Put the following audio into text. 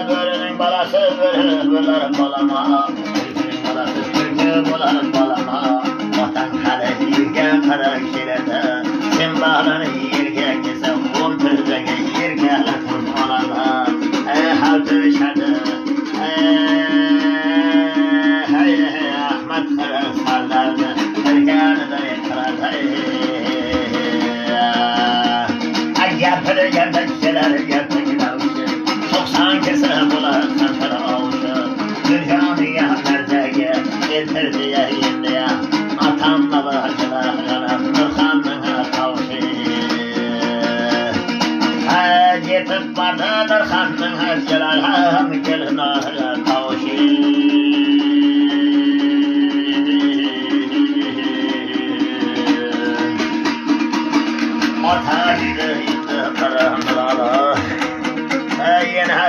Börünün balası börülerim balama, Türkünün balası Türk'ü bularım balama. Vatan kara yerge kara kişilerde, sen bağlanı yerge kesem, on tüzege yerge lakın olana. Haltı şadı, Ahmet kara sallardı, Türkanı da yıkırar. Yapır yapıkçılar yapıklar çok sankısı bular santıra avuşu. Türkanı yanlardaki getirdi ya indiye, atamla bacılar Nurhan'ın kavuşu. Yetip vardı Nurhan'ın hacılar gelin kavuşu. Orta